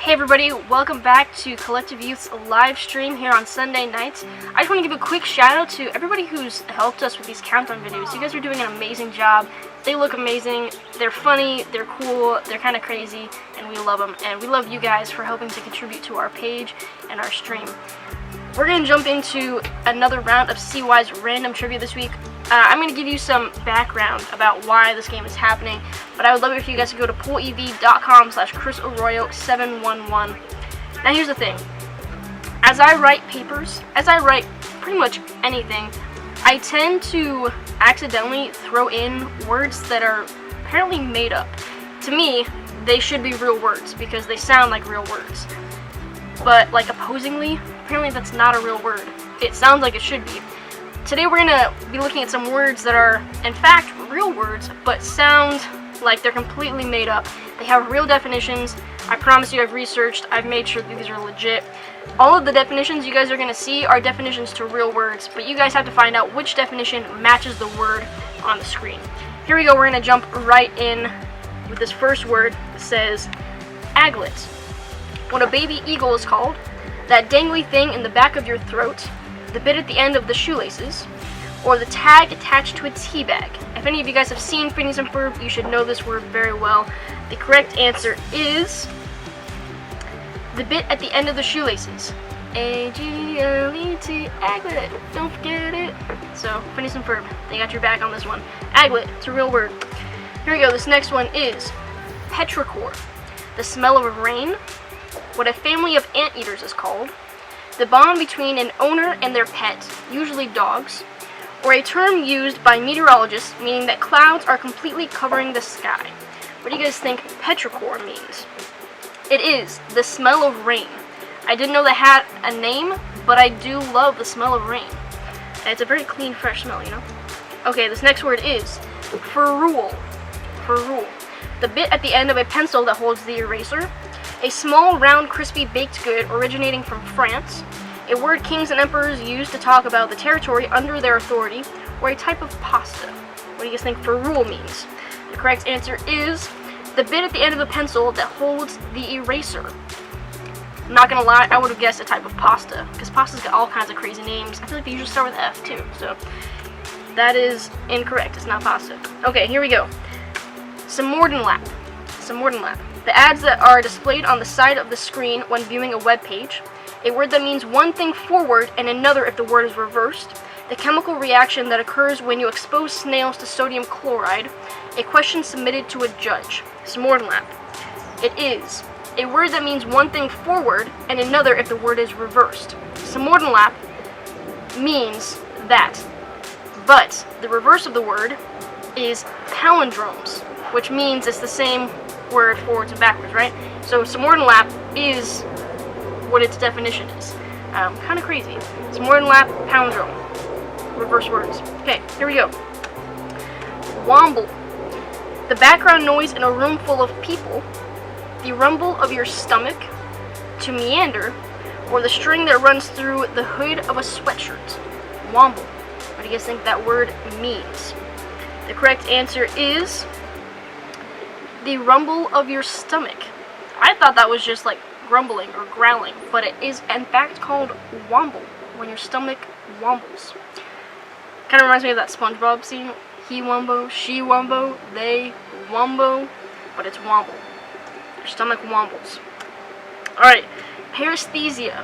Hey everybody, welcome back to Collective Youth's live stream here on Sunday nights. I just want to give a quick shout out to everybody who's helped us with these countdown videos. You guys are doing an amazing job. They look amazing, they're funny, they're cool, they're kind of crazy, and we love them. And we love you guys for helping to contribute to our page and our stream. We're going to jump into another round of CY's random trivia this week. I'm going to give you some background about why this game is happening, but I would love it if you guys could go to poolev.com/ChrisArroyo711. Now here's the thing. As I write papers, as I write pretty much anything, I tend to accidentally throw in words that are apparently made up. To me, they should be real words because they sound like real words. But like opposingly, apparently that's not a real word. It sounds like it should be. Today we're going to be looking at some words that are in fact real words but sound like they're completely made up. They have real definitions. I promise you I've researched, I've made sure that these are legit. All of the definitions you guys are going to see are definitions to real words, but you guys have to find out which definition matches the word on the screen. Here we go, we're going to jump right in with this first word. It says aglet. What a baby eagle is called, that dangly thing in the back of your throat, the bit at the end of the shoelaces, or the tag attached to a tea bag. If any of you guys have seen Phineas and Ferb, you should know this word very well. The correct answer is the bit at the end of the shoelaces. A-G-L-E-T, aglet, don't forget it. So, Phineas and Ferb, they got your back on this one. Aglet, it's a real word. Here we go, this next one is petrichor, the smell of rain, what a family of anteaters is called, the bond between an owner and their pet, usually dogs, or a term used by meteorologists meaning that clouds are completely covering the sky. What do you guys think petrichor means? It is the smell of rain. I didn't know that had a name, but I do love the smell of rain. And it's a very clean, fresh smell, you know? Okay, this next word is ferrule. Ferrule. The bit at the end of a pencil that holds the eraser. A small, round, crispy baked good originating from France, a word kings and emperors used to talk about the territory under their authority, or a type of pasta. What do you guys think ferrule means? The correct answer is the bit at the end of the pencil that holds the eraser. I'm not gonna lie, I would have guessed a type of pasta, because pasta's got all kinds of crazy names. I feel like they usually start with F too, so that is incorrect. It's not pasta. Okay, here we go. Simordenlap. Simordenlap. The ads that are displayed on the side of the screen when viewing a web page, a word that means one thing forward and another if the word is reversed, the chemical reaction that occurs when you expose snails to sodium chloride, a question submitted to a judge. Simordenlap. It is a word that means one thing forward and another if the word is reversed. Simordenlap means that, but the reverse of the word is palindromes, which means it's the same word forwards and backwards, right? So Simordenlap is what its definition is. Kind of crazy. Simordenlap, palindrome, reverse words. Okay, here we go. Womble. The background noise in a room full of people, the rumble of your stomach, to meander, or the string that runs through the hood of a sweatshirt. Womble. What do you guys think that word means? The correct answer is the rumble of your stomach. I thought that was just like grumbling or growling, but it is in fact called womble, when your stomach wombles. Kind of reminds me of that SpongeBob scene. He wombo, she wombo, they wombo, but it's womble. Your stomach wombles. Alright, paresthesia.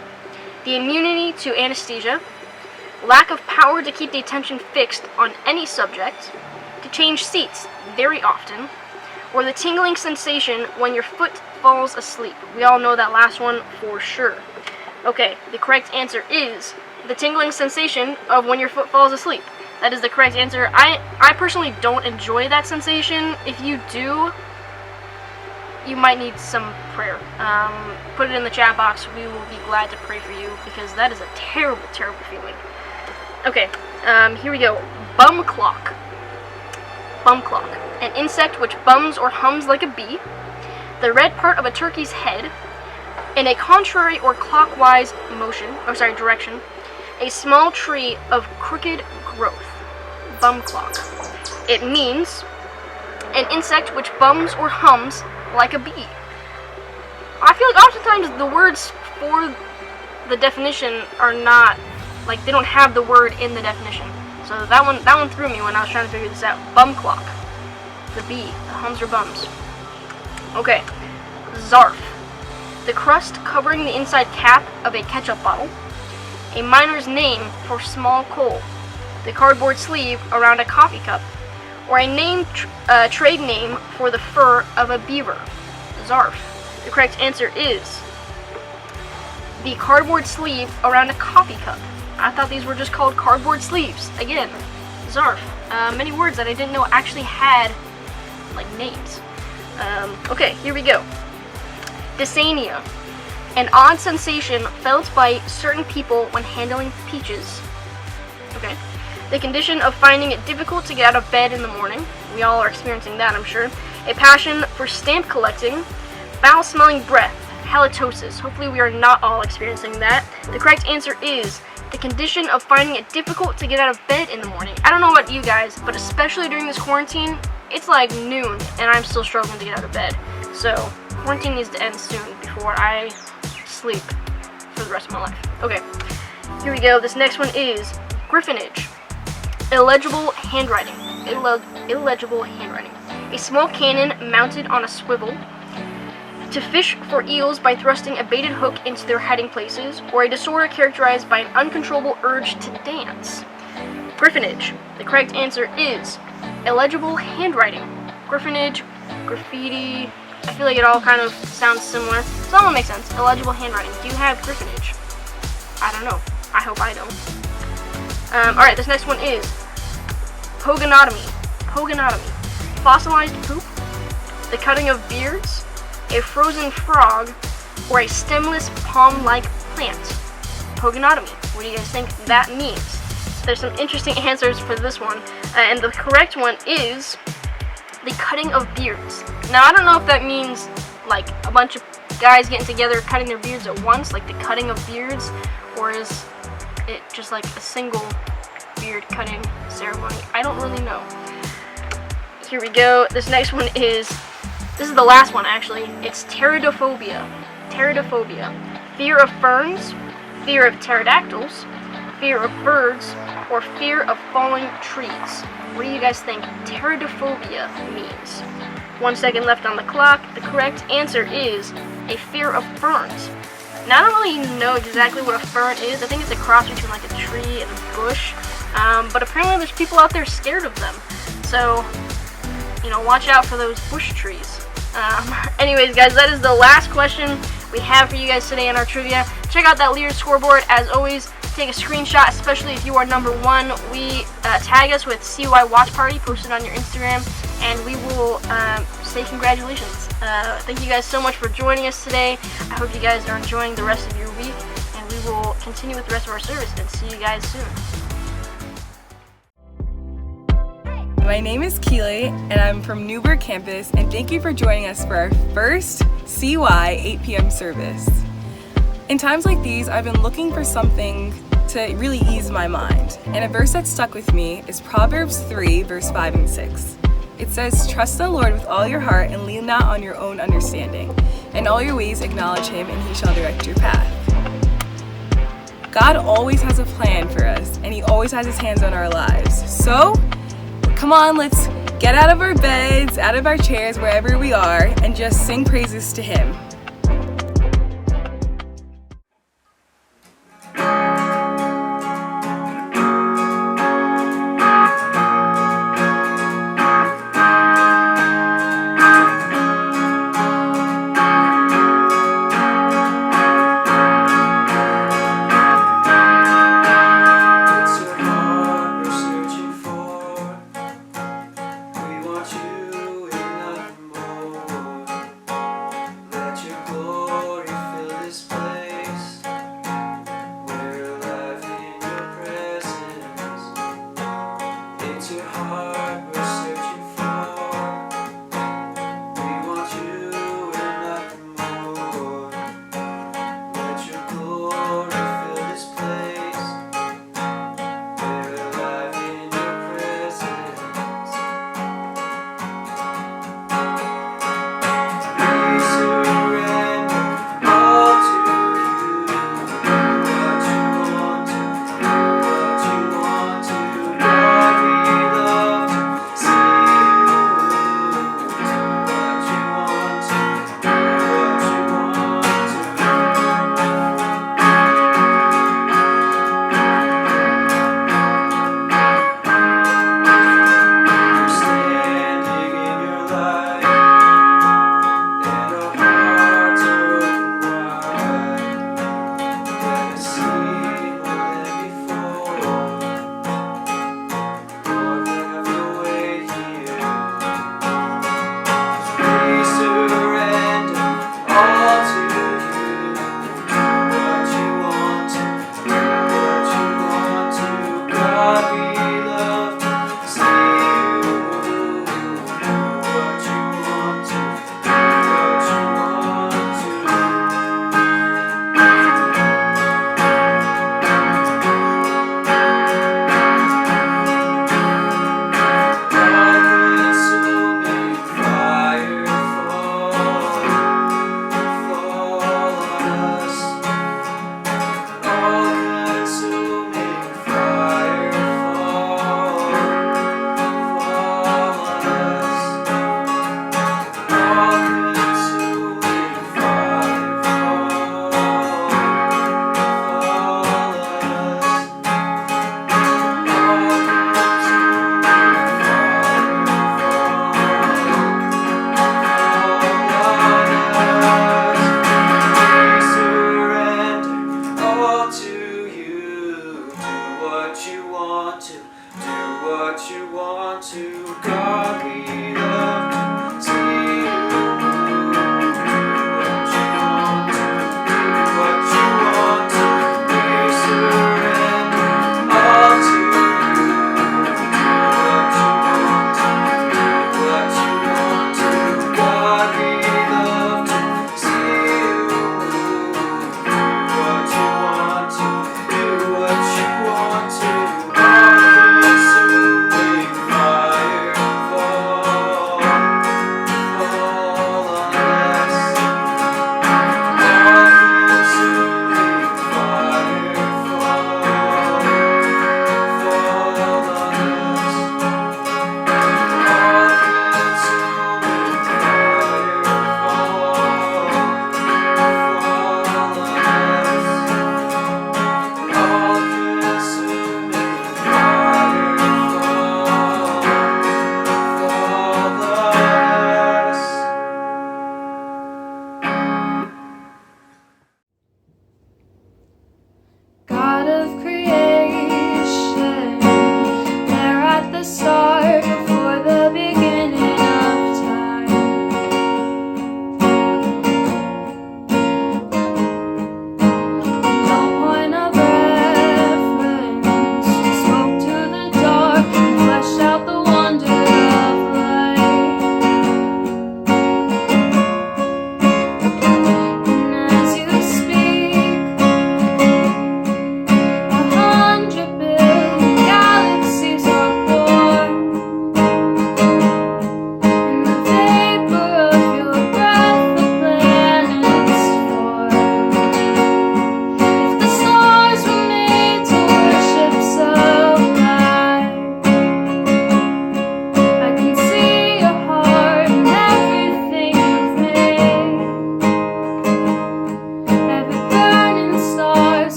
The immunity to anesthesia, lack of power to keep the attention fixed on any subject, to change seats very often, or the tingling sensation when your foot falls asleep. We all know that last one for sure. Okay, the correct answer is the tingling sensation of when your foot falls asleep. That is the correct answer. I personally don't enjoy that sensation. If you do, you might need some prayer. Put it in the chat box. We will be glad to pray for you because that is a terrible, terrible feeling. Okay, here we go. Bum clock. Bum clock. An insect which bums or hums like a bee, the red part of a turkey's head, in a contrary or clockwise direction, a small tree of crooked growth. Bum clock. It means an insect which bums or hums like a bee. I feel like oftentimes the words for the definition are not, like, they don't have the word in the definition. So that one threw me when I was trying to figure this out. Bum clock. The B. The hums or bums. Okay. Zarf. The crust covering the inside cap of a ketchup bottle. A miner's name for small coal. The cardboard sleeve around a coffee cup. Or a trade name for the fur of a beaver. Zarf. The correct answer is the cardboard sleeve around a coffee cup. I thought these were just called cardboard sleeves. Again, Zarf. Many words that I didn't know actually had, like, names. Okay, here we go. Dysania. An odd sensation felt by certain people when handling peaches. Okay. The condition of finding it difficult to get out of bed in the morning. We all are experiencing that, I'm sure. A passion for stamp collecting. Foul-smelling breath. Halitosis. Hopefully we are not all experiencing that. The correct answer is the condition of finding it difficult to get out of bed in the morning. I don't know about you guys, but especially during this quarantine, it's like noon and I'm still struggling to get out of bed. So, quarantine needs to end soon before I sleep for the rest of my life. Okay, here we go. This next one is griffinage. Illegible handwriting. Illegible handwriting. A small cannon mounted on a swivel. To fish for eels by thrusting a baited hook into their hiding places, or a disorder characterized by an uncontrollable urge to dance. Griffinage. The correct answer is illegible handwriting. Griffinage, graffiti. I feel like it all kind of sounds similar. So that one makes sense. Illegible handwriting. Do you have griffinage? I don't know. I hope I don't. Alright, this next one is pogonotomy. Pogonotomy. Fossilized poop. The cutting of beards. A frozen frog, or a stemless palm-like plant. Pogonotomy. What do you guys think that means? There's some interesting answers for this one, and the correct one is the cutting of beards. Now, I don't know if that means like a bunch of guys getting together cutting their beards at once, like the cutting of beards, or is it just like a single beard cutting ceremony? I don't really know. Here we go. This next one is the last one, actually. It's pteridophobia. Pteridophobia. Fear of ferns, fear of pterodactyls, fear of birds, or fear of falling trees. What do you guys think pteridophobia means? 1 second left on the clock. The correct answer is a fear of ferns. Now, I don't really know exactly what a fern is. I think it's a cross between like a tree and a bush. But apparently there's people out there scared of them. So, you know, watch out for those bush trees. Anyways, guys, that is the last question we have for you guys today in our trivia. Check out that leader scoreboard. As always, take a screenshot, especially if you are number one. Tag us with CY Watch Party, post it on your Instagram, and we will say congratulations. Thank you guys so much for joining us today. I hope you guys are enjoying the rest of your week, and we will continue with the rest of our service and see you guys soon. My name is Keely, and I'm from Newburgh campus, and thank you for joining us for our first CY 8 p.m. service. In times like these, I've been looking for something to really ease my mind, and a verse that stuck with me is Proverbs 3, verse 5 and 6. It says, "Trust the Lord with all your heart and lean not on your own understanding. In all your ways acknowledge Him, and He shall direct your path." God always has a plan for us, and He always has His hands on our lives. So, come on, let's get out of our beds, out of our chairs, wherever we are, and just sing praises to Him. You and nothing more. Let your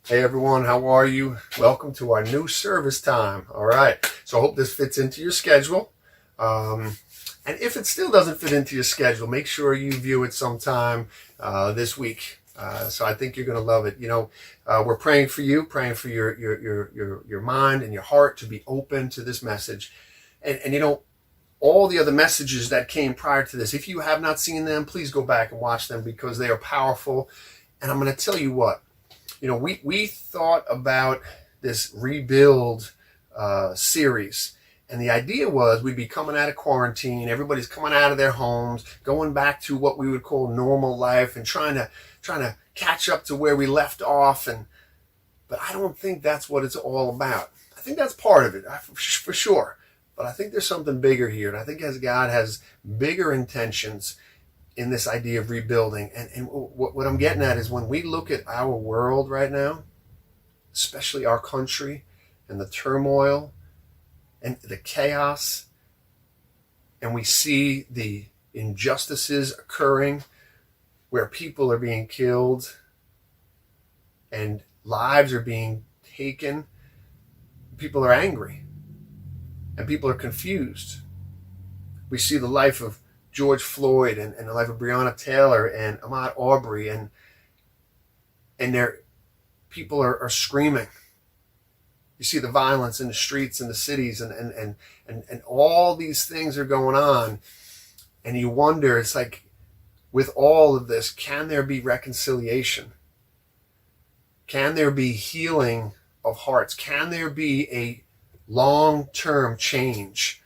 Hey everyone, how are you? Welcome to our new service time. All right, so I hope this fits into your schedule. And if it still doesn't fit into your schedule, make sure you view it sometime this week. So I think you're going to love it. We're praying for you, praying for your mind and your heart to be open to this message. And all the other messages that came prior to this, if you have not seen them, please go back and watch them because they are powerful. And I'm going to tell you what. We thought about this rebuild series, and the idea was we'd be coming out of quarantine, everybody's coming out of their homes, going back to what we would call normal life, and trying to catch up to where we left off. But I don't think that's what it's all about. I think that's part of it, for sure. But I think there's something bigger here, and I think as God has bigger intentions in this idea of rebuilding. And what I'm getting at is when we look at our world right now, especially our country and the turmoil and the chaos, and we see the injustices occurring where people are being killed and lives are being taken, people are angry and people are confused. We see the life of George Floyd and the life of Breonna Taylor and Ahmaud Arbery, and their people are screaming. You see the violence in the streets and the cities, and all these things are going on, and you wonder, it's like, with all of this, can there be reconciliation? Can there be healing of hearts? Can there be a long-term change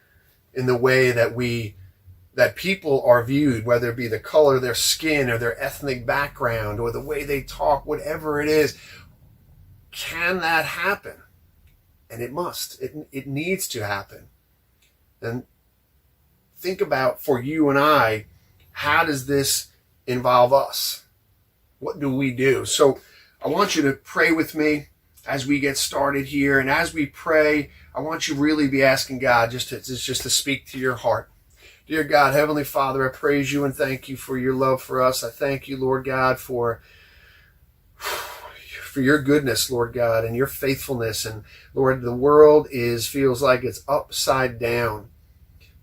in the way that people are viewed, whether it be the color of their skin or their ethnic background or the way they talk, whatever it is? Can that happen? And it must. It needs to happen. And think about, for you and I, how does this involve us? What do we do? So I want you to pray with me as we get started here. And as we pray, I want you really be asking God just to speak to your heart. Dear God, Heavenly Father, I praise you and thank you for your love for us. I thank you, Lord God, for your goodness, Lord God, and your faithfulness. And Lord, the world feels like it's upside down.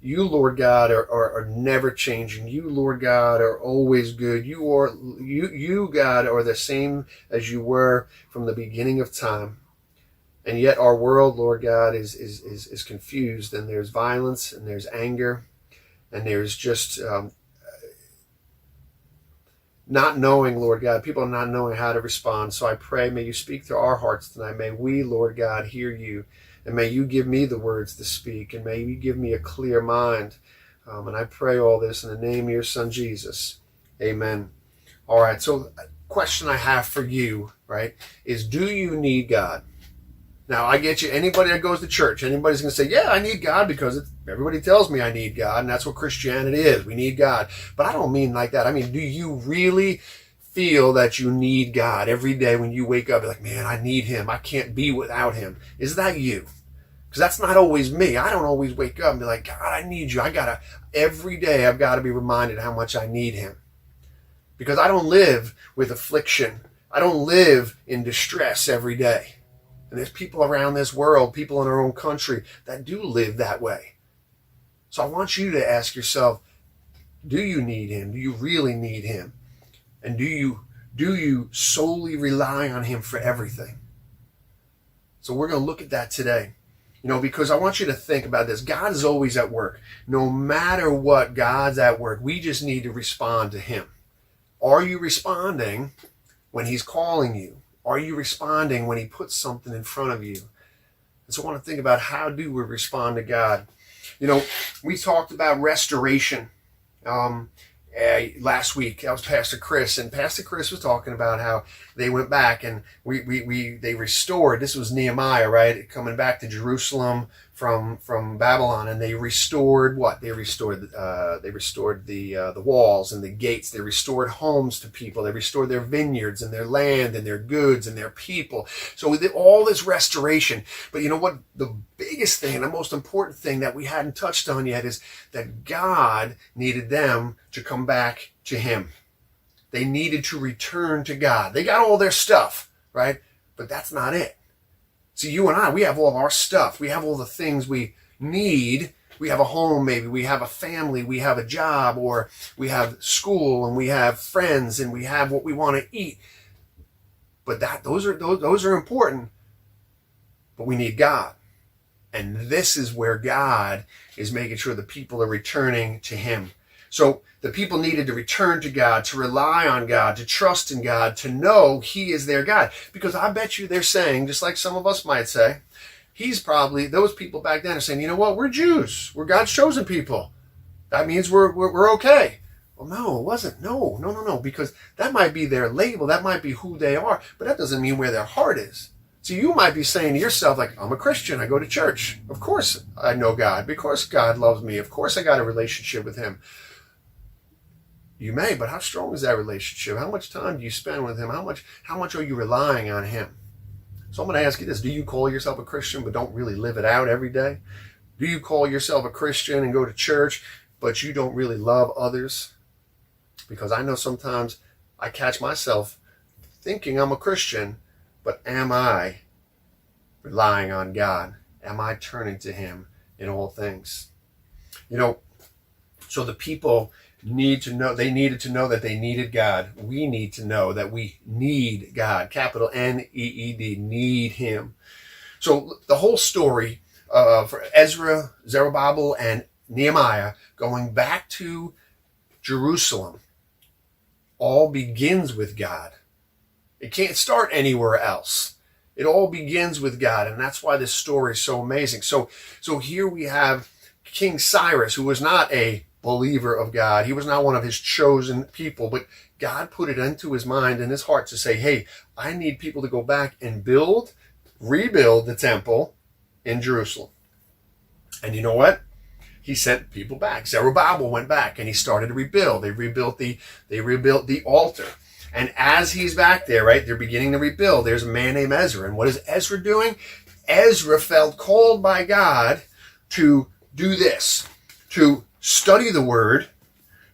You, Lord God, are never changing. You, Lord God, are always good. You, God, are the same as you were from the beginning of time. And yet our world, Lord God, is confused, and there's violence and there's anger. And there's just not knowing, Lord God, people not knowing how to respond. So I pray, may you speak to our hearts tonight. May we, Lord God, hear you. And may you give me the words to speak. And may you give me a clear mind. And I pray all this in the name of your Son, Jesus. Amen. All right, so a question I have for you, right, is do you need God? Now, I get you. Anybody that goes to church, anybody's going to say, yeah, I need God because everybody tells me I need God, and that's what Christianity is. We need God. But I don't mean like that. I mean, do you really feel that you need God every day when you wake up? You're like, man, I need him. I can't be without him. Is that you? Because that's not always me. I don't always wake up and be like, God, I need you. Every day I've got to be reminded how much I need him. Because I don't live with affliction. I don't live in distress every day. And there's people around this world, people in our own country, that do live that way. So I want you to ask yourself, do you need him? Do you really need him? And do you solely rely on him for everything? So we're going to look at that today. Because I want you to think about this. God is always at work. No matter what, God's at work. We just need to respond to him. Are you responding when he's calling you? Are you responding when he puts something in front of you? And so I want to think about, how do we respond to God? We talked about restoration last week. That was Pastor Chris, and Pastor Chris was talking about how they went back and they restored. This was Nehemiah, right? Coming back to Jerusalem from Babylon, and they restored what? They restored the walls and the gates. They restored homes to people. They restored their vineyards and their land and their goods and their people. So we did all this restoration. But you know what? The biggest thing and the most important thing that we hadn't touched on yet is that God needed them to come back to him. They needed to return to God. They got all their stuff, right? But that's not it. See, you and I, we have all our stuff. We have all the things we need. We have a home, maybe. We have a family. We have a job, or we have school, and we have friends, and we have what we want to eat. But those are important. But we need God. And this is where God is making sure the people are returning to him. So the people needed to return to God, to rely on God, to trust in God, to know he is their God. Because I bet you they're saying, just like some of us might say, those people back then are saying, you know what, we're Jews. We're God's chosen people. That means we're okay. Well, no, it wasn't. No. Because that might be their label. That might be who they are. But that doesn't mean where their heart is. So you might be saying to yourself, like, I'm a Christian. I go to church. Of course I know God. Of course God loves me. Of course I got a relationship with him. You may, but how strong is that relationship? How much time do you spend with him? How much are you relying on him? So I'm going to ask you this. Do you call yourself a Christian but don't really live it out every day? Do you call yourself a Christian and go to church but you don't really love others? Because I know sometimes I catch myself thinking I'm a Christian, but am I relying on God? Am I turning to him in all things? So the people needed to know that they needed God. We need to know that we need God. Capital N-E-E-D, need him. So the whole story for Ezra, Zerubbabel, and Nehemiah going back to Jerusalem all begins with God. It can't start anywhere else. It all begins with God, and that's why this story is so amazing. So here we have King Cyrus, who was not a believer of God. He was not one of his chosen people, but God put it into his mind and his heart to say, hey, I need people to go back and rebuild the temple in Jerusalem. And you know what? He sent people back. Zerubbabel went back and he started to rebuild. They rebuilt the altar. And as he's back there, right, they're beginning to rebuild. There's a man named Ezra. And what is Ezra doing? Ezra felt called by God to do this, to study the word,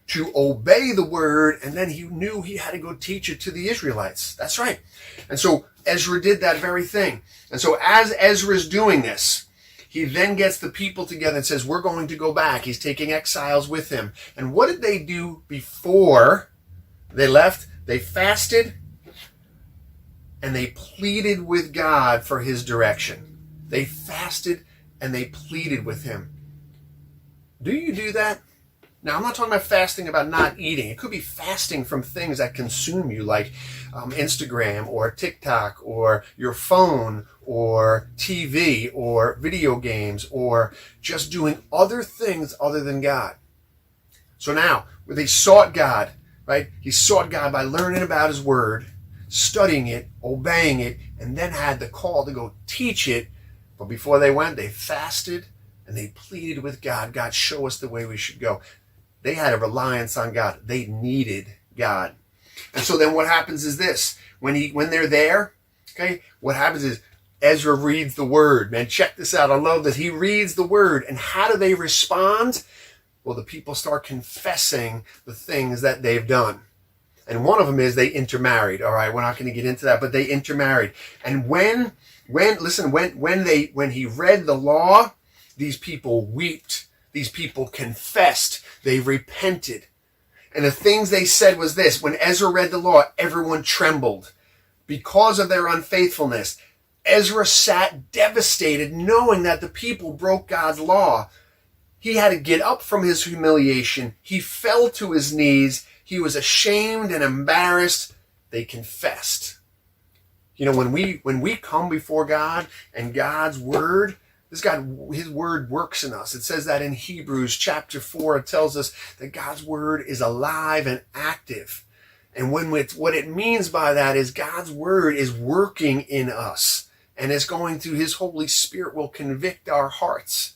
to obey the word, and then he knew he had to go teach it to the Israelites. That's right. And so Ezra did that very thing. And so as Ezra's doing this, he then gets the people together and says, we're going to go back. He's taking exiles with him. And what did they do before they left? They fasted and they pleaded with God for his direction. They fasted and they pleaded with him. Do you do that? Now, I'm not talking about fasting about not eating. It could be fasting from things that consume you, like Instagram or TikTok or your phone or TV or video games or just doing other things other than God. So now, they sought God, right? He sought God by learning about his word, studying it, obeying it, and then had the call to go teach it. But before they went, they fasted and they pleaded with God. God, show us the way we should go. They had a reliance on God. They needed God. And so then what happens is this. When they're there, okay, what happens is Ezra reads the word. Man, check this out. I love this. He reads the word. And how do they respond? Well, the people start confessing the things that they've done. And one of them is they intermarried. All right, we're not going to get into that, but they intermarried. And when he read the law, these people wept. These people confessed. They repented. And the things they said was this. When Ezra read the law, everyone trembled because of their unfaithfulness. Ezra sat devastated, knowing that the people broke God's law. He had to get up from his humiliation. He fell to his knees. He was ashamed and embarrassed. They confessed. You know, when we come before God and God's word, his word works in us. It says that in Hebrews chapter 4, it tells us that God's word is alive and active. And what it means by that is God's word is working in us. And it's going through his Holy Spirit will convict our hearts.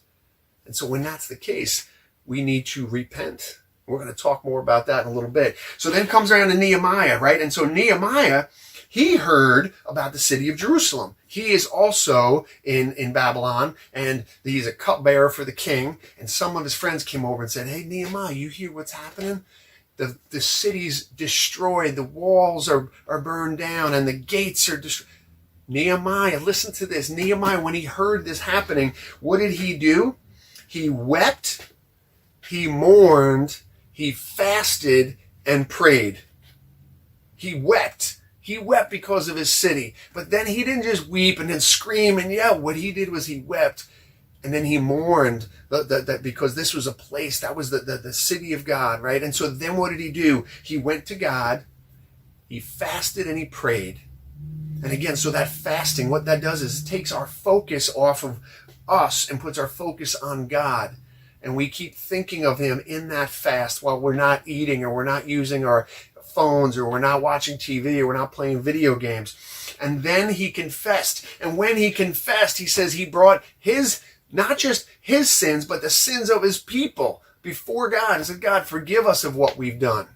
And so when that's the case, we need to repent. We're going to talk more about that in a little bit. So then comes around to Nehemiah, right? And so Nehemiah, he heard about the city of Jerusalem. He is also in Babylon, and he's a cupbearer for the king. And some of his friends came over and said, hey, Nehemiah, you hear what's happening? The city's destroyed. The walls are burned down, and the gates are destroyed. Nehemiah, listen to this. Nehemiah, when he heard this happening, what did he do? He wept, he mourned, he fasted, and prayed. He wept. He wept because of his city. But then he didn't just weep and then scream and yell. What he did was he wept. And then he mourned that because this was a place, that was the city of God, right? And so then what did he do? He went to God, he fasted, and he prayed. And again, so that fasting, what that does is it takes our focus off of us and puts our focus on God. And we keep thinking of him in that fast while we're not eating or we're not using our phones or we're not watching TV or we're not playing video games. And then he confessed. And when he confessed, he says he brought his, not just his sins, but the sins of his people before God and said, God, forgive us of what we've done.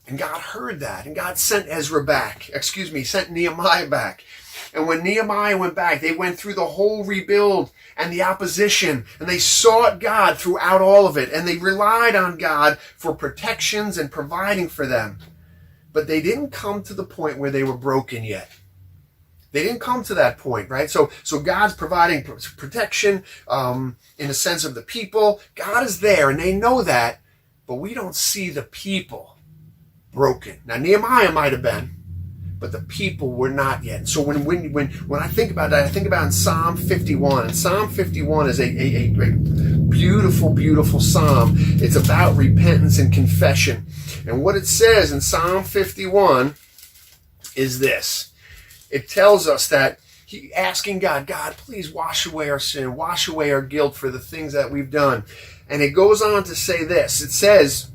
And God heard that. And God sent sent Nehemiah back. And when Nehemiah went back, they went through the whole rebuild and the opposition. And they sought God throughout all of it. And they relied on God for protections and providing for them. But they didn't come to the point where they were broken yet. They didn't come to that point, right? So God's providing protection in the sense of the people. God is there, and they know that. But we don't see the people broken. Now, Nehemiah might have been, but the people were not yet. So when I think about that, I think about in Psalm 51. And Psalm 51 is a beautiful, beautiful psalm. It's about repentance and confession. And what it says in Psalm 51 is this. It tells us that he asking God, God, please wash away our sin, wash away our guilt for the things that we've done. And it goes on to say this. It says,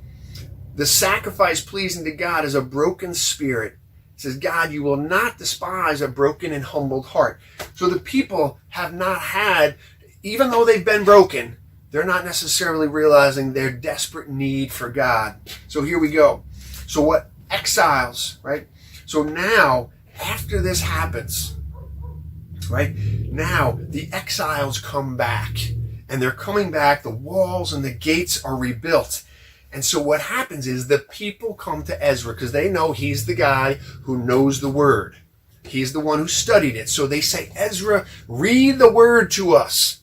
the sacrifice pleasing to God is a broken spirit. It says, God, you will not despise a broken and humbled heart. So the people have not had, even though they've been broken, they're not necessarily realizing their desperate need for God. So here we go. So what exiles, right? So now, after this happens, right? Now the exiles come back. And they're coming back. The walls and the gates are rebuilt. And so what happens is the people come to Ezra because they know he's the guy who knows the word. He's the one who studied it. So they say, Ezra, read the word to us.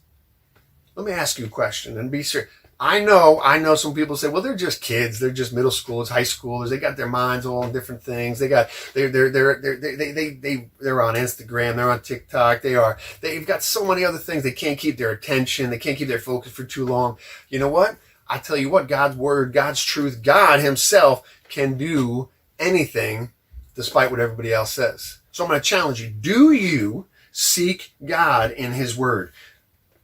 Let me ask you a question and be serious. I know some people say, well, they're just kids. They're just middle schoolers, high schoolers. They got their minds all on different things. They're on Instagram. They're on TikTok. They've got so many other things. They can't keep their attention. They can't keep their focus for too long. You know what? I tell you what, God's word, God's truth, God himself can do anything despite what everybody else says. So I'm going to challenge you. Do you seek God in his word?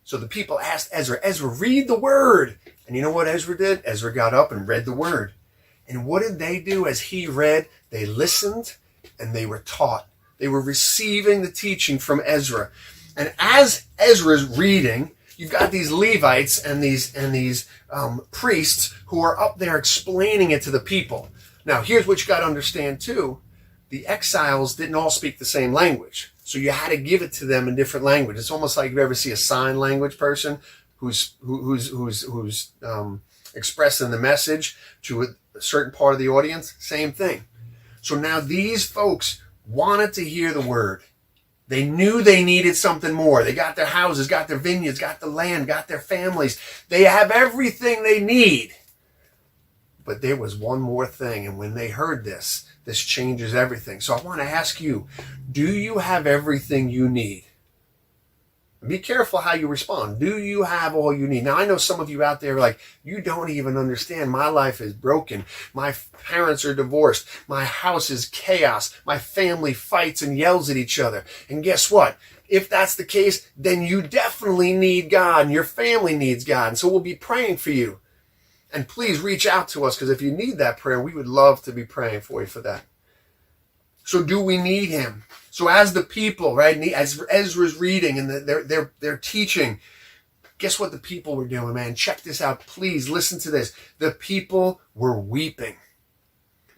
So the people asked Ezra, read the word. And you know what Ezra did? Ezra got up and read the word. And what did they do as he read? They listened and they were taught. They were receiving the teaching from Ezra. And as Ezra's reading, you've got these Levites and these priests who are up there explaining it to the people. Now, here's what you got to understand too. The exiles didn't all speak the same language. So you had to give it to them in different language. It's almost like you ever see a sign language person who's expressing the message to a certain part of the audience. Same thing. So now these folks wanted to hear the word. They knew they needed something more. They got their houses, got their vineyards, got the land, got their families. They have everything they need. But there was one more thing. And when they heard this changes everything. So I want to ask you, do you have everything you need? Be careful how you respond. Do you have all you need? Now, I know some of you out there are like, you don't even understand. My life is broken. My parents are divorced. My house is chaos. My family fights and yells at each other. And guess what? If that's the case, then you definitely need God and your family needs God. And so we'll be praying for you. And please reach out to us because if you need that prayer, we would love to be praying for you for that. So do we need him? So as the people, right, as Ezra's reading and they're teaching, guess what the people were doing, man? Check this out. Please listen to this. The people were weeping.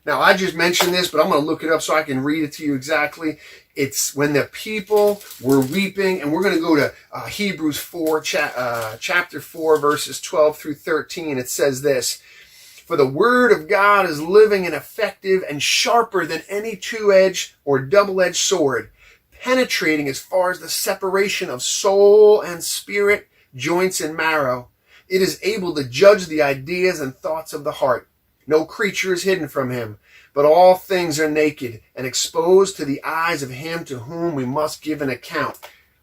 Now, I just mentioned this, but I'm going to look it up so I can read it to you exactly. It's when the people were weeping, and we're going to go to Hebrews 4, chapter 4, verses 12 through 13. It says this, for the word of God is living and effective and sharper than any two-edged or double-edged sword, penetrating as far as the separation of soul and spirit, joints and marrow. It is able to judge the ideas and thoughts of the heart. No creature is hidden from him, but all things are naked and exposed to the eyes of him to whom we must give an account.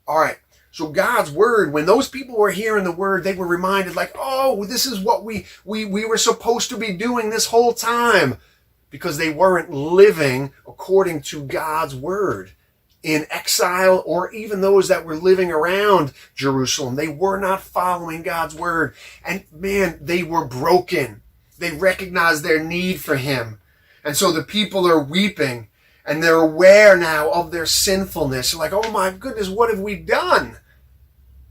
All right. So God's word, when those people were hearing the word, they were reminded like, oh, this is what we were supposed to be doing this whole time, because they weren't living according to God's word. In exile, or even those that were living around Jerusalem, they were not following God's word. And man, they were broken. They recognized their need for him. And so the people are weeping, and they're aware now of their sinfulness. They're like, oh my goodness, what have we done?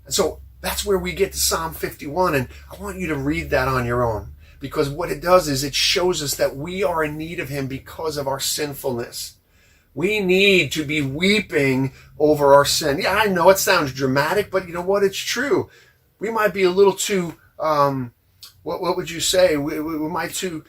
And so that's where we get to Psalm 51. And I want you to read that on your own, because what it does is it shows us that we are in need of him because of our sinfulness. We need to be weeping over our sin. Yeah, I know it sounds dramatic, but you know what? It's true. We might be a little too, what would you say? We might too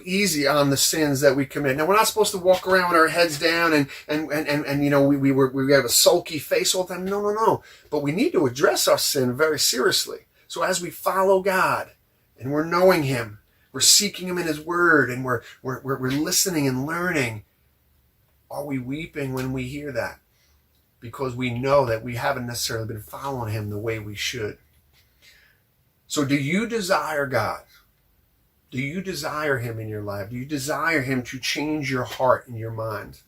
easy on the sins that we commit. Now, we're not supposed to walk around with our heads down and you know, we have a sulky face all the time. No. But we need to address our sin very seriously. So as we follow God and we're knowing him, we're seeking him in his word, and we're listening and learning, are we weeping when we hear that? Because we know that we haven't necessarily been following him the way we should. So do you desire God? Do you desire him in your life? Do you desire him to change your heart and your mind?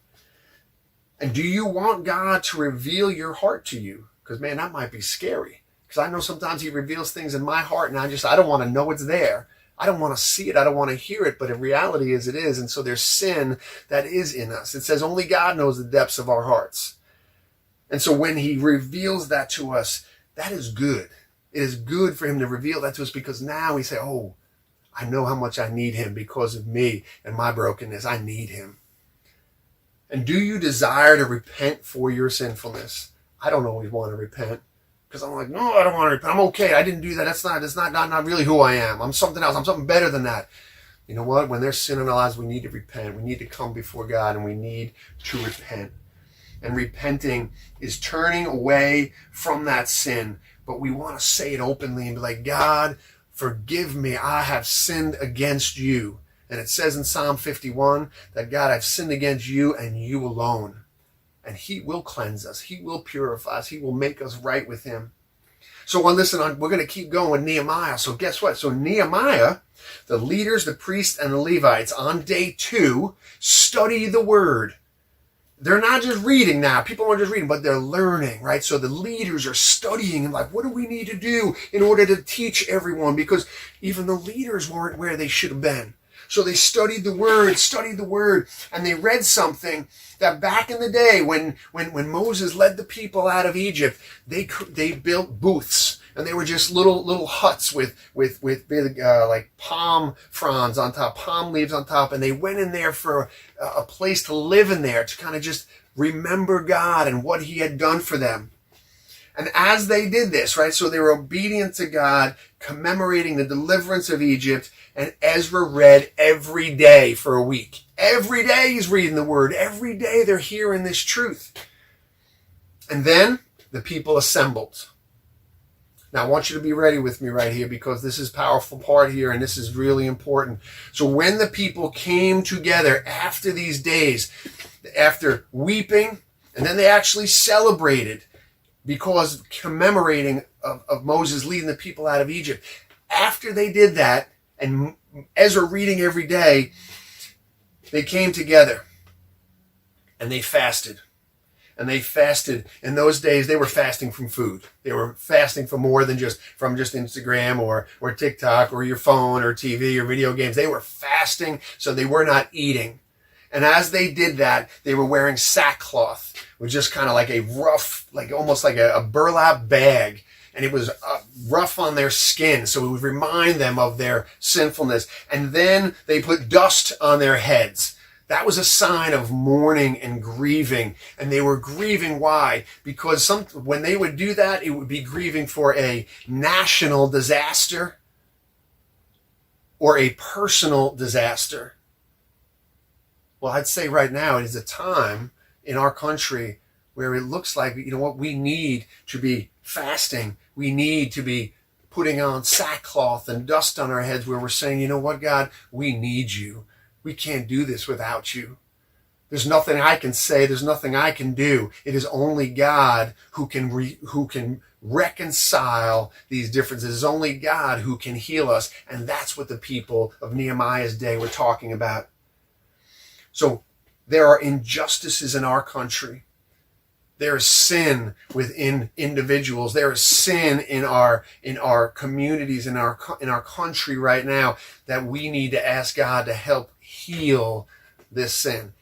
And do you want God to reveal your heart to you? Because man, that might be scary. Because I know sometimes he reveals things in my heart and I don't want to know it's there. I don't want to see it. I don't want to hear it. But in reality is it is. And so there's sin that is in us. It says only God knows the depths of our hearts. And so when he reveals that to us, that is good. It is good for him to reveal that to us, because now we say, oh, I know how much I need him because of me and my brokenness. I need him. And do you desire to repent for your sinfulness? I don't always want to repent, because I'm like, no, I don't want to repent. I'm okay. I didn't do that. That's not really who I am. I'm something else. I'm something better than that. You know what? When there's sin in our lives, we need to repent. We need to come before God, and we need to repent. And repenting is turning away from that sin. But we want to say it openly and be like, God, forgive me. I have sinned against you. And it says in Psalm 51 that, God, I've sinned against you and you alone. And he will cleanse us. He will purify us. He will make us right with him. So we're going to keep going with Nehemiah. So guess what? So Nehemiah, the leaders, the priests, and the Levites on day 2 study the word. They're not just reading now. People aren't just reading, but they're learning, right? So the leaders are studying and like, what do we need to do in order to teach everyone? Because even the leaders weren't where they should have been. So they studied the word, and they read something that back in the day when Moses led the people out of Egypt, they built booths, and they were just little huts with big, like palm fronds on top, palm leaves on top, and they went in there for a place to live in there, to kind of just remember God and what he had done for them. And as they did this, right, so they were obedient to God, commemorating the deliverance of Egypt, and Ezra read every day for a week. Every day he's reading the word. Every day they're hearing this truth. And then the people assembled. Now I want you to be ready with me right here, because this is a powerful part here, and this is really important. So when the people came together after these days, after weeping, and then they actually celebrated, because commemorating of Moses leading the people out of Egypt. After they did that, and Ezra reading every day, they came together and they fasted. And they fasted. In those days, they were fasting from food. They were fasting for more than just Instagram or TikTok or your phone or TV or video games. They were fasting, so they were not eating. And as they did that, they were wearing sackcloth, which is just kind of like a rough, like almost like a burlap bag. And it was rough on their skin, so it would remind them of their sinfulness. And then they put dust on their heads. That was a sign of mourning and grieving. And they were grieving, why? Because when they would do that, it would be grieving for a national disaster or a personal disaster. Well, I'd say right now it is a time in our country where it looks like, you know what, we need to be fasting. We need to be putting on sackcloth and dust on our heads, where we're saying, you know what, God, we need you. We can't do this without you. There's nothing I can say. There's nothing I can do. It is only God who can reconcile these differences. It's only God who can heal us. And that's what the people of Nehemiah's day were talking about. So there are injustices in our country. There is sin within individuals. There is sin in our communities, in our country right now, that we need to ask God to help heal this sin.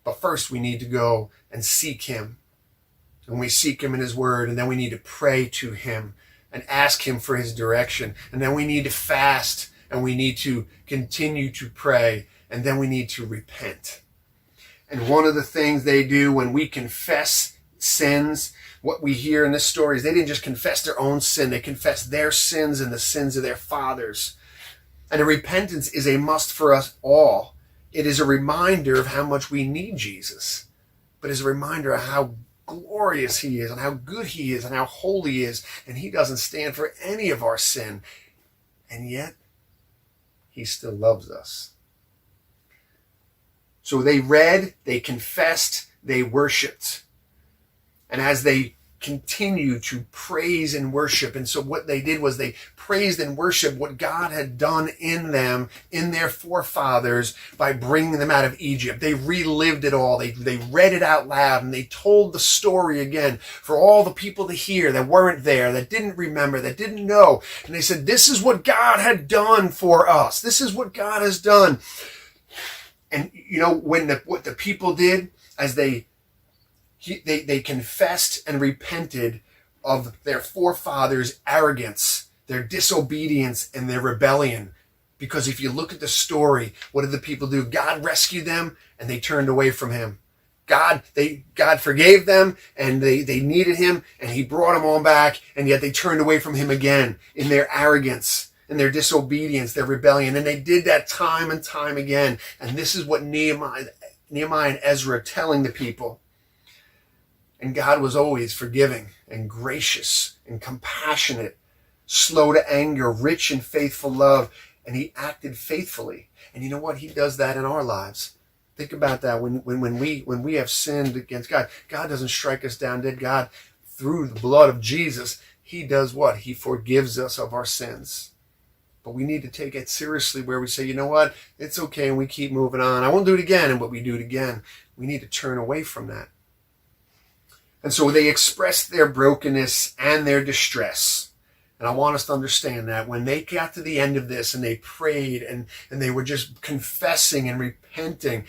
But first we need to go and seek him. And we seek him in his word, and then we need to pray to him and ask him for his direction. And then we need to fast, and we need to continue to pray, and then we need to repent. And one of the things they do when we confess sins, what we hear in this story is they didn't just confess their own sin, they confessed their sins and the sins of their fathers. And a repentance is a must for us all. It is a reminder of how much we need Jesus, but it's a reminder of how glorious he is and how good he is and how holy he is, and he doesn't stand for any of our sin, and yet he still loves us. So they read, they confessed, they worshiped. And as they continued to praise and worship, and so what they did was they praised and worshiped what God had done in them, in their forefathers, by bringing them out of Egypt. They relived it all. They read it out loud, and they told the story again for all the people to hear that weren't there, that didn't remember, that didn't know. And they said, this is what God had done for us. This is what God has done. And you know, what the people did, as they confessed and repented of their forefathers' arrogance, their disobedience, and their rebellion. Because if you look at the story, what did the people do? God rescued them, and they turned away from him. God forgave them, and they needed him, and he brought them all back, and yet they turned away from him again in their arrogance, in their disobedience, their rebellion. And they did that time and time again. And this is what Nehemiah and Ezra are telling the people. And God was always forgiving and gracious and compassionate, slow to anger, rich in faithful love, and he acted faithfully. And you know what? He does that in our lives. Think about that. When we have sinned against God, God doesn't strike us down dead. God, through the blood of Jesus, he does what? He forgives us of our sins. But we need to take it seriously, where we say, you know what? It's okay, and we keep moving on. I won't do it again, but we do it again. We need to turn away from that. And so they expressed their brokenness and their distress. And I want us to understand that when they got to the end of this and they prayed and they were just confessing and repenting,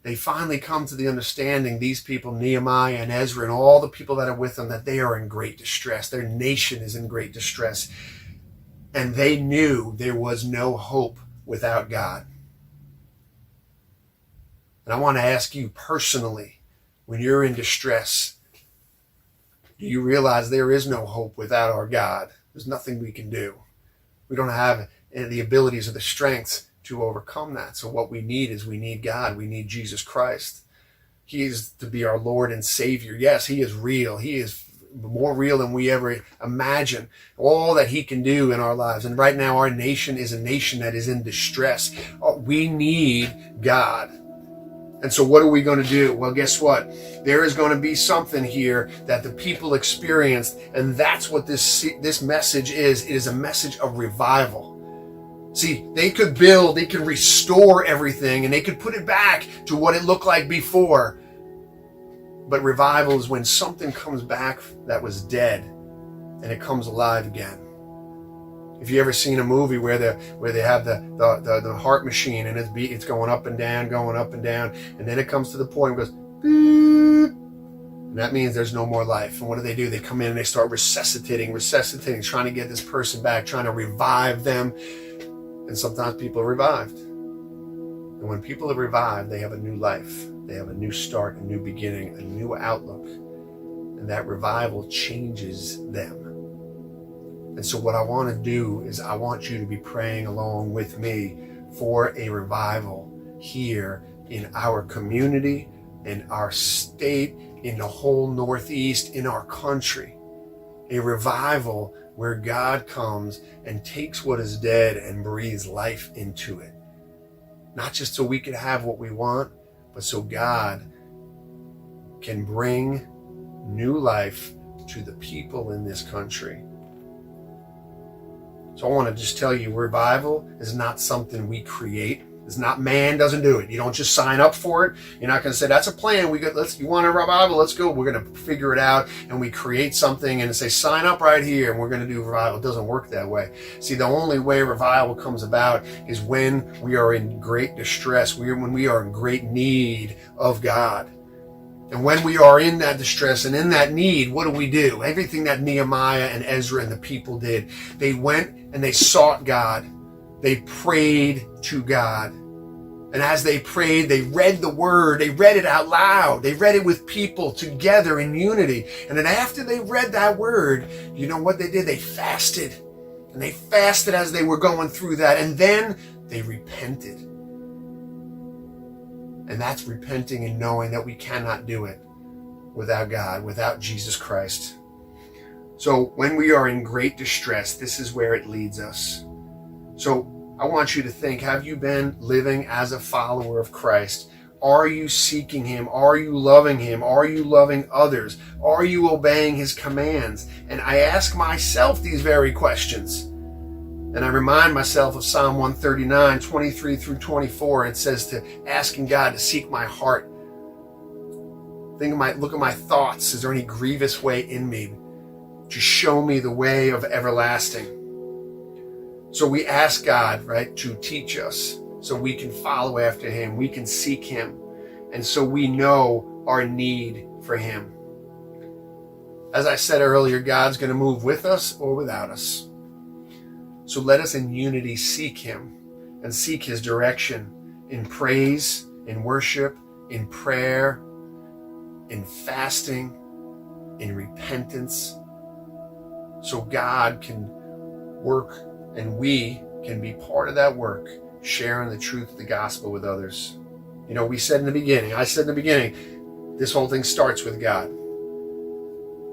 they finally come to the understanding, these people, Nehemiah and Ezra and all the people that are with them, that they are in great distress. Their nation is in great distress. And they knew there was no hope without God. And I want to ask you personally, when you're in distress, do you realize there is no hope without our God? There's nothing we can do. We don't have the abilities or the strength to overcome that. So what we need is we need God. We need Jesus Christ. He is to be our Lord and Savior. Yes, he is real. He is more real than we ever imagine. All that he can do in our lives. And right now our nation is a nation that is in distress. We need God. And so what are we going to do? Well, guess what? There is going to be something here that the people experienced, and that's what this message is. It is a message of revival. See, they could build, they could restore everything, and they could put it back to what it looked like before. But revival is when something comes back that was dead, and it comes alive again. If you ever seen a movie where they have the heart machine and it's going up and down, and then it comes to the point where it goes beep, and that means there's no more life. And what do? They come in and they start resuscitating, trying to get this person back, trying to revive them. And sometimes people are revived. And when people are revived, they have a new life. They have a new start, a new beginning, a new outlook. And that revival changes them. And so what I want to do is I want you to be praying along with me for a revival here in our community in our state, in the whole Northeast, in our country. A revival where God comes and takes what is dead and breathes life into it. Not just so we can have what we want, but so God can bring new life to the people in this country. So I want to just tell you, revival is not something we create. It's not, man doesn't do it. You don't just sign up for it. You're not going to say, that's a plan. You want a revival? Let's go. We're going to figure it out. And we create something and say, sign up right here. And we're going to do revival. It doesn't work that way. See, the only way revival comes about is when we are in great distress. When we are in great need of God. And when we are in that distress and in that need, what do? Everything that Nehemiah and Ezra and the people did. They went and they sought God. They prayed to God. And as they prayed, they read the word. They read it out loud. They read it with people together in unity. And then after they read that word, you know what they did? They fasted. And they fasted as they were going through that. And then they repented. And that's repenting and knowing that we cannot do it without God, without Jesus Christ. So when we are in great distress, this is where it leads us. So I want you to think, have you been living as a follower of Christ? Are you seeking him? Are you loving him? Are you loving others? Are you obeying his commands? And I ask myself these very questions. And I remind myself of Psalm 139, 23 through 24. It says to asking God to seek my heart. Look at my thoughts. Is there any grievous way in me? To show me the way of everlasting. So we ask God, right, to teach us so we can follow after him. We can seek him. And so we know our need for him. As I said earlier, God's going to move with us or without us. So let us in unity seek him and seek his direction in praise, in worship, in prayer, in fasting, in repentance, so God can work and we can be part of that work, sharing the truth of the gospel with others. You know, I said in the beginning, this whole thing starts with God.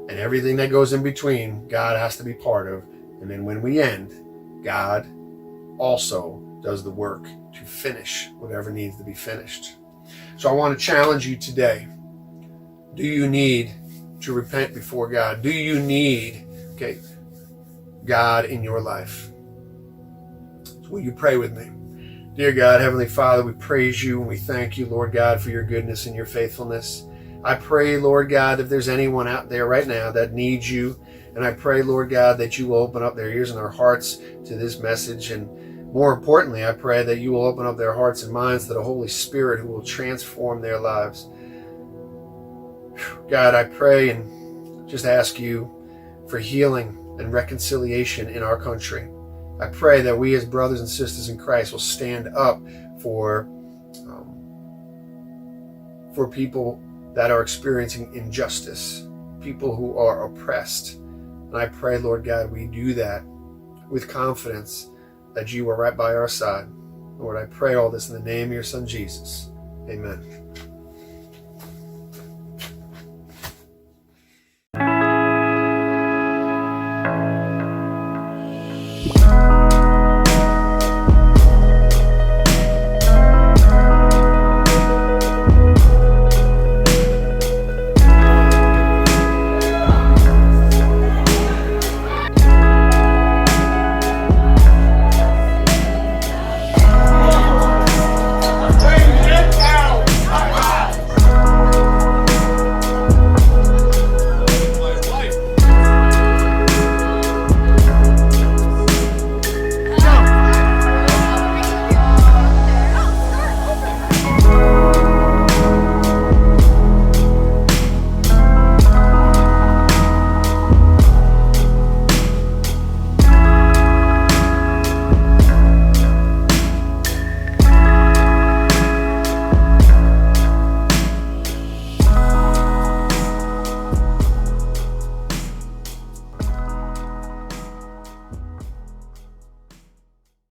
And everything that goes in between, God has to be part of. And then when we end, God also does the work to finish whatever needs to be finished. So I want to challenge you today. Do you need to repent before God? Do you need, God in your life? So will you pray with me? Dear God, Heavenly Father, we praise you and we thank you, Lord God, for your goodness and your faithfulness. I pray, Lord God, if there's anyone out there right now that needs you, and I pray, Lord God, that you will open up their ears and their hearts to this message. And more importantly, I pray that you will open up their hearts and minds to the Holy Spirit who will transform their lives. God, I pray and just ask you for healing and reconciliation in our country. I pray that we as brothers and sisters in Christ will stand up for people that are experiencing injustice, people who are oppressed. And I pray, Lord God, we do that with confidence that you are right by our side. Lord, I pray all this in the name of your Son, Jesus. Amen.